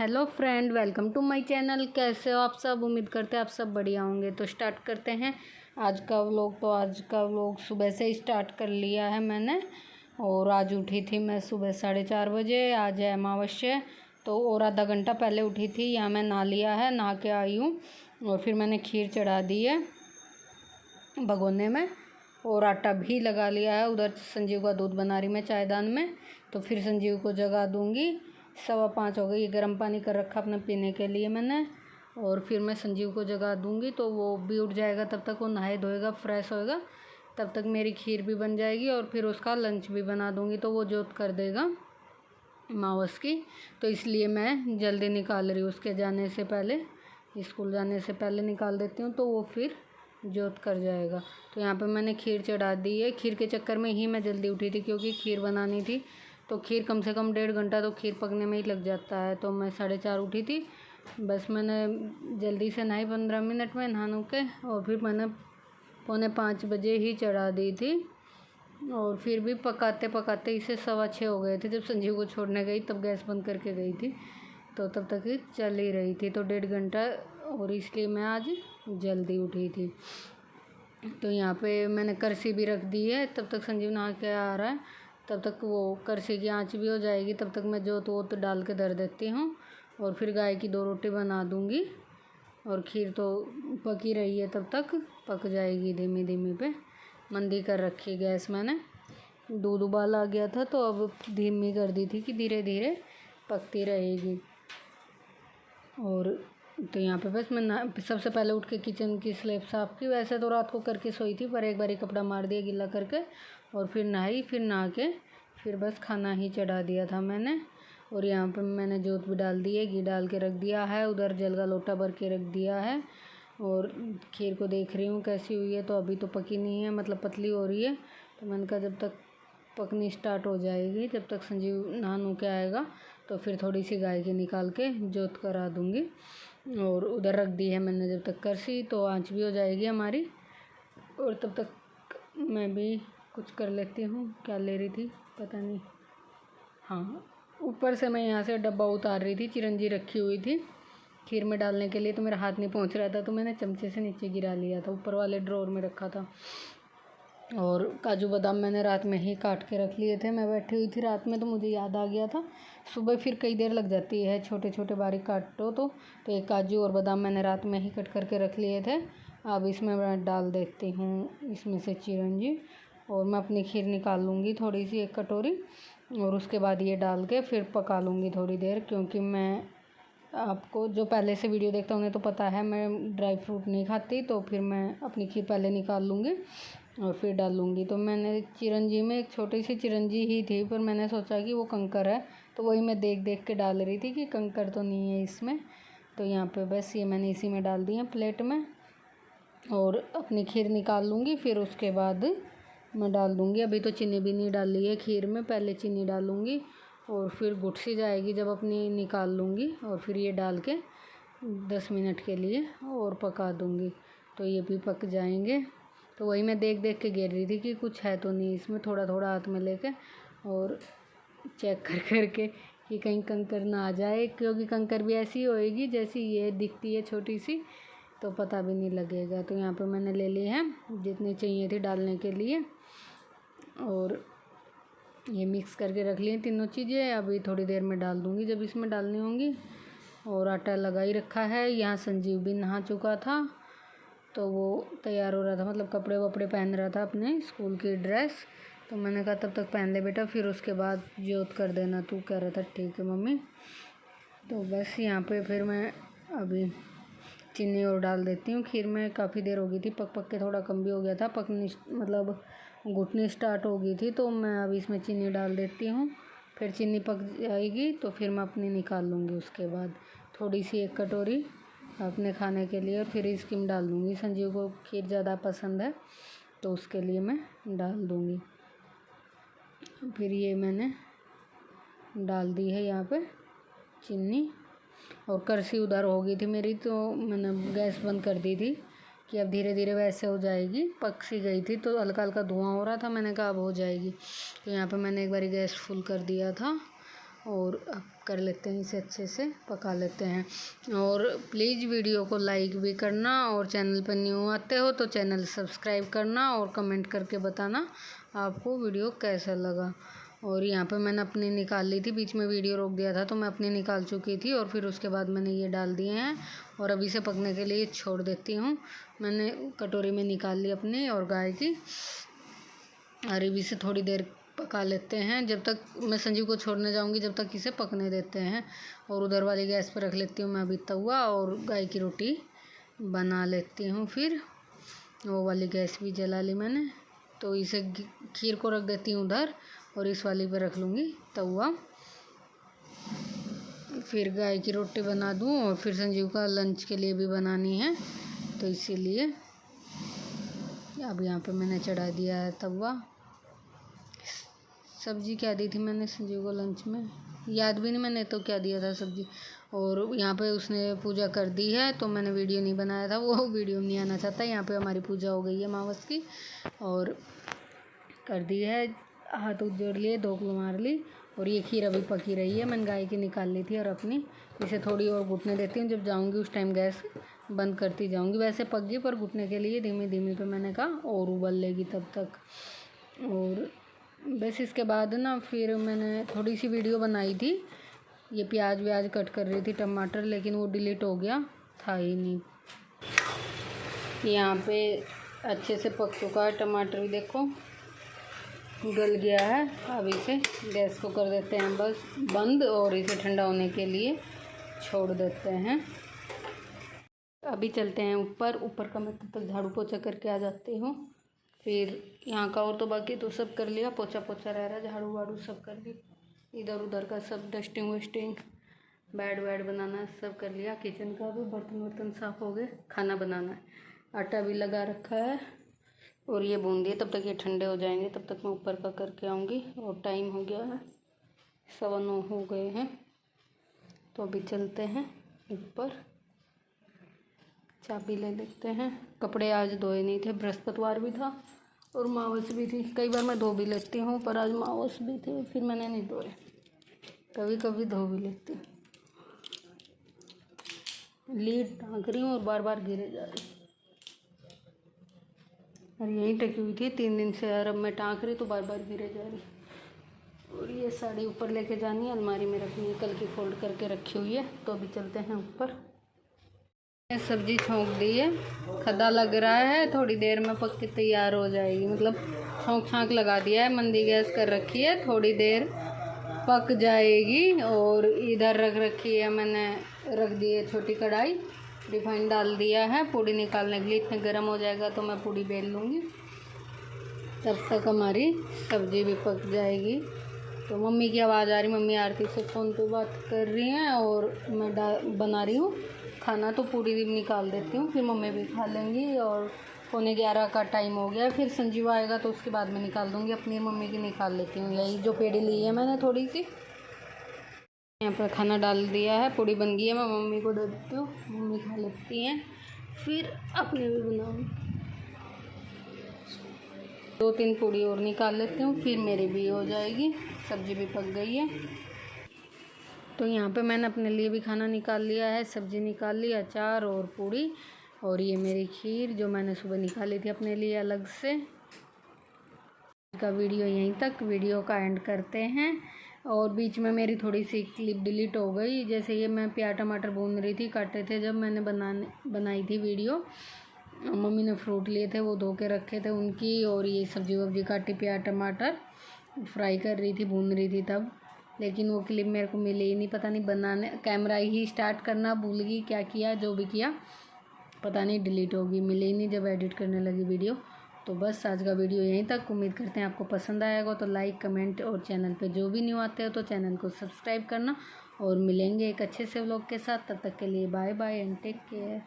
Hello friend, welcome to my channel. कैसे हो आप सब? उम्मीद करते हैं आप सब बढ़िया होंगे। तो स्टार्ट करते हैं आज का व्लॉग। सुबह से ही स्टार्ट कर लिया है मैंने। और आज उठी थी मैं सुबह 4:30 बजे। आज है अमावस्या, तो और आधा घंटा पहले उठी थी। यहाँ मैं नहा लिया है, नहा के आई हूँ और फिर मैंने खीर चढ़ा दी है भगोने में और आटा भी लगा लिया है। उधर संजीव का दूध बना रही मैं चायदान में, तो फिर संजीव को जगा दूँगी। 5:15 हो गई। गर्म पानी कर रखा अपने पीने के लिए मैंने, और फिर मैं संजीव को जगा दूँगी तो वो भी उठ जाएगा। तब तक वो नहाए धोएगा, फ्रेश होएगा, तब तक मेरी खीर भी बन जाएगी और फिर उसका लंच भी बना दूँगी, तो वो जोत कर देगा मावस की। तो इसलिए मैं जल्दी निकाल रही हूँ, उसके जाने से पहले, स्कूल जाने से पहले निकाल देती हूँ, तो वो फिर जोत कर जाएगा। तो यहाँ पे मैंने खीर चढ़ा दी है। खीर के चक्कर में ही मैं जल्दी उठी थी, क्योंकि खीर बनानी थी। तो खीर कम से कम 1.5 घंटा तो खीर पकने में ही लग जाता है। तो मैं 4:30 उठी थी। बस मैंने जल्दी से नहाई 15 मिनट में नहा के, और फिर मैंने 4:45 बजे ही चढ़ा दी थी। और फिर भी पकाते पकाते इसे 6:15 हो गए थे। जब संजीव को छोड़ने गई तब गैस बंद करके गई थी, तो तब तक ही चल ही रही थी। तो 1.5 घंटा, और इसलिए मैं आज जल्दी उठी थी। तो यहाँ पे मैंने करसी भी रख दी है। तब तक संजीव नहा के आ रहा है, तब तक वो करसी की आंच भी हो जाएगी। तब तक मैं जोत वोत डाल के धर देती हूँ, और फिर गाय की 2 रोटी बना दूँगी। और खीर तो पक ही रही है, तब तक पक जाएगी धीमी धीमी पे। मंदी कर रखी गैस मैंने। दूध उबाल आ गया था, तो अब धीमी कर दी थी कि धीरे धीरे पकती रहेगी। और तो यहाँ पे बस मैं सबसे पहले उठ के किचन की स्लैब साफ़ की। वैसे तो रात को करके सोई थी, पर एक बार ही कपड़ा मार दिया गीला करके, और फिर नहाई। फिर नहा के फिर बस खाना ही चढ़ा दिया था मैंने। और यहाँ पे मैंने जोत भी डाल दी है, घी डाल के रख दिया है। उधर जल का लोटा भर के रख दिया है। और खीर को देख रही हूँ कैसी हुई है। तो अभी तो पकी नहीं है, मतलब पतली हो रही है। तो मैंने कहा जब तक पकनी स्टार्ट हो जाएगी, जब तक संजीव नहा नु के आएगा, तो फिर थोड़ी सी गाय की निकाल के जोत करा दूँगी। और उधर रख दी है मैंने जब तक करसी, तो आँच भी हो जाएगी हमारी। और तब तक मैं भी कुछ कर लेती हूँ। क्या ले रही थी पता नहीं। हाँ, ऊपर से मैं यहाँ से डब्बा उतार रही थी, चिरंजी रखी हुई थी खीर में डालने के लिए, तो मेरा हाथ नहीं पहुँच रहा था, तो मैंने चमचे से नीचे गिरा लिया था। ऊपर वाले ड्रॉर में रखा था। और काजू बादाम मैंने रात में ही काट के रख लिए थे। मैं बैठी हुई थी रात में, तो मुझे याद आ गया था। सुबह फिर कई देर लग जाती है, छोटे छोटे बारीक काटो तो एक काजू और बादाम मैंने रात में ही कट करके रख लिए थे। अब इसमें मैं डाल देती हूँ इसमें से चिरंजी, और मैं अपनी खीर निकाल लूँगी थोड़ी सी, 1 कटोरी। और उसके बाद ये डाल के फिर पका लूँगी थोड़ी देर, क्योंकि मैं, आपको जो पहले से वीडियो देखता उन्हें तो पता है मैं ड्राई फ्रूट नहीं खाती। तो फिर मैं अपनी खीर पहले निकाल लूँगी और फिर डालूँगी। तो मैंने चिरंजी में एक छोटी सी चिरंजी ही थी, पर मैंने सोचा कि वो कंकर है, तो वही मैं देख देख के डाल रही थी कि कंकर तो नहीं है इसमें। तो यहाँ पे बस ये मैंने इसी में डाल दी है प्लेट में, और अपनी खीर निकाल लूँगी। फिर उसके बाद मैं डाल दूँगी, अभी तो चीनी भी नहीं डाली है खीर में, पहले चीनी डालूँगी और फिर गुट सी जाएगी जब अपनी निकाल लूँगी। और फिर ये डाल के 10 मिनट के लिए और पका दूँगी, तो ये भी पक जाएंगे। तो वही मैं देख देख के गिर रही थी कि कुछ है तो नहीं इसमें, थोड़ा थोड़ा हाथ में लेके और चेक कर कर के कि कहीं कंकर ना आ जाए, क्योंकि कंकर भी ऐसी होएगी जैसी ये दिखती है छोटी सी, तो पता भी नहीं लगेगा। तो यहाँ पे मैंने ले ली है जितनी चाहिए थी डालने के लिए, और ये मिक्स करके रख लिए तीनों चीज़ें। अभी थोड़ी देर में डाल दूँगी जब इसमें डालनी होंगी। और आटा लगा ही रखा है। यहाँ संजीव भी नहा चुका था, तो वो तैयार हो रहा था, मतलब कपड़े वपड़े पहन रहा था अपने स्कूल की ड्रेस। तो मैंने कहा तब तक पहन ले बेटा, फिर उसके बाद जोत कर देना। तू कह रहा था ठीक है मम्मी। तो बस यहाँ पे फिर मैं अभी चीनी और डाल देती हूँ खीर में। काफ़ी देर हो गई थी, पक पक के थोड़ा कम भी हो गया था, पकनी मतलब घुटनी स्टार्ट हो गई थी। तो मैं अभी इसमें चीनी डाल देती हूँ। फिर चीनी पक जाएगी तो फिर मैं अपनी निकाल लूँगी उसके बाद, थोड़ी सी 1 कटोरी अपने खाने के लिए, और फिर इसकी में डाल दूँगी। संजीव को खीर ज़्यादा पसंद है, तो उसके लिए मैं डाल दूँगी। फिर ये मैंने डाल दी है यहाँ पे चीनी। और करसी उधर हो गई थी मेरी, तो मैंने गैस बंद कर दी थी कि अब धीरे धीरे वैसे हो जाएगी। पक सी गई थी, तो हल्का हल्का धुआं हो रहा था, मैंने कहा अब हो जाएगी। तो यहाँ पे मैंने एक बारी गैस फुल कर दिया था, और अब कर लेते हैं इसे, अच्छे से पका लेते हैं। और प्लीज़ वीडियो को लाइक भी करना, और चैनल पर न्यू आते हो तो चैनल सब्सक्राइब करना, और कमेंट करके बताना आपको वीडियो कैसा लगा। और यहाँ पे मैंने अपनी निकाल ली थी, बीच में वीडियो रोक दिया था तो मैं अपनी निकाल चुकी थी, और फिर उसके बाद मैंने ये डाल दिए हैं और अभी से पकने के लिए छोड़ देती हूँ। मैंने कटोरी में निकाल ली अपनी और गाय की, और अभी से थोड़ी देर पका लेते हैं। जब तक मैं संजीव को छोड़ने जाऊंगी जब तक इसे पकने देते हैं। और उधर वाली गैस पर रख लेती हूँ मैं अभी तवा, और गाय की रोटी बना लेती हूँ। फिर वो वाली गैस भी जला ली मैंने, तो इसे खीर को रख देती हूँ उधर, और इस वाली पर रख लूँगी तवा। फिर गाय की रोटी बना दूँ, और फिर संजीव का लंच के लिए भी बनानी है, तो इसीलिए अब यहाँ पे मैंने चढ़ा दिया है तवा। सब्ज़ी क्या दी थी मैंने संजीव को लंच में, याद भी नहीं मैंने तो क्या दिया था सब्ज़ी। और यहाँ पे उसने पूजा कर दी है, तो मैंने वीडियो नहीं बनाया था, वो वीडियो नहीं आना चाहता। यहाँ पे हमारी पूजा हो गई है अमावस की, और कर दी है, हाथ उठ जोड़ लिए, धोक मार ली। और ये खीर अभी पकी रही है, मैंने गाय की निकाल ली थी और अपनी, इसे थोड़ी और घुटने देती हूँ। जब जाऊँगी उस टाइम गैस बंद करती जाऊँगी। वैसे पक गई, पर घुटने के लिए धीमी धीमी पे मैंने कहा, और उबल लेगी तब तक। और बस इसके बाद ना फिर मैंने थोड़ी सी वीडियो बनाई थी, ये प्याज व्याज कट कर रही थी, टमाटर, लेकिन वो डिलीट हो गया, था ही नहीं। यहाँ पे अच्छे से पक चुका है टमाटर भी, देखो गल गया है। अब इसे गैस को कर देते हैं बस बंद, और इसे ठंडा होने के लिए छोड़ देते हैं। अभी चलते हैं ऊपर का मैं तब तक झाड़ू पोछा करके आ जाती हूँ। फिर यहाँ का और तो बाकी तो सब कर लिया, पोछा पोछा रह रहा, झाड़ू वाड़ू सब कर ली, इधर उधर का सब डस्टिंग वस्टिंग, बेड वेड बनाना सब कर लिया। किचन का भी बर्तन वर्तन साफ़ हो गए, खाना बनाना है, आटा भी लगा रखा है, और ये बूंदी है। तब तक ये ठंडे हो जाएंगे, तब तक मैं ऊपर का करके आऊँगी। और टाइम हो गया है, 9:15 हो गए हैं, तो अभी चलते हैं ऊपर, चाबी ले लेते हैं। कपड़े आज धोए नहीं थे, बृहस्पतिवार भी था और मावस भी थी। कई बार मैं धो भी लेती हूँ, पर आज मावस भी थी, फिर मैंने नहीं धोए। कभी कभी धो भी लेती हूँ। लीड टाँक रही हूँ और बार बार गिरे जा रही, और यहीं टकी हुई थी 3 दिन से यार। अब मैं टाँक रही तो बार बार गिरे जा रही। और ये साड़ी ऊपर लेके जानी है, अलमारी में रखनी है, कल की फोल्ड करके रखी हुई है। तो अभी चलते हैं ऊपर। सब्जी छोंक दी है, खदा लग रहा है, थोड़ी देर में पक के तैयार हो जाएगी। मतलब छोंक छाँक लगा दिया है, मंदी गैस कर रखी है, थोड़ी देर पक जाएगी। और इधर रख रखी है मैंने, रख दी है छोटी कढ़ाई, रिफाइंड डाल दिया है पूड़ी निकालने के लिए। इतने गर्म हो जाएगा तो मैं पूड़ी बेल लूँगी, तब तक हमारी सब्ज़ी भी पक जाएगी। तो मम्मी की आवाज़ आ रही, मम्मी आरती से फ़ोन पे बात कर रही हैं, और मैं बना रही हूँ खाना, तो पूड़ी निकाल देती हूँ, फिर मम्मी भी खा लेंगी। और 11:15 का टाइम हो गया, फिर संजीव आएगा तो उसके बाद में निकाल दूँगी, अपनी मम्मी की निकाल लेती हूँ। यही जो पेड़ी ली है मैंने थोड़ी सी, यहाँ पर खाना डाल दिया है, पूड़ी बन गई है, मैं मम्मी को दे देती हूँ, मम्मी खा लेती हैं, फिर अपने भी बनाऊँगी। 2-3 पूड़ी और निकाल लेती हूँ, फिर मेरी भी हो जाएगी। सब्ज़ी भी पक गई है। तो यहाँ पे मैंने अपने लिए भी खाना निकाल लिया है, सब्ज़ी निकाल ली, अचार और पूड़ी, और ये मेरी खीर जो मैंने सुबह निकाली थी अपने लिए अलग से। का वीडियो यहीं तक, वीडियो का एंड करते हैं। और बीच में मेरी थोड़ी सी क्लिप डिलीट हो गई, जैसे ये मैं प्याज टमाटर भून रही थी, काटे थे जब मैंने बनाई थी वीडियो। मम्मी ने फ्रूट लिए थे, वो धो के रखे थे उनकी, और ये सब्ज़ी वब्जी काटी, प्याज टमाटर फ्राई कर रही थी, भून रही थी तब। लेकिन वो क्लिप मेरे को मिली ही नहीं, पता नहीं बनाने कैमरा ही स्टार्ट करना भूल गई, क्या किया, जो भी किया पता नहीं, डिलीट होगी, मिली ही नहीं जब एडिट करने लगी वीडियो। तो बस आज का वीडियो यहीं तक। उम्मीद करते हैं आपको पसंद आएगा, तो लाइक कमेंट, और चैनल पे जो भी न्यू आते हो तो चैनल को सब्सक्राइब करना। और मिलेंगे एक अच्छे से व्लॉग के साथ, तब तक के लिए bye bye and take care.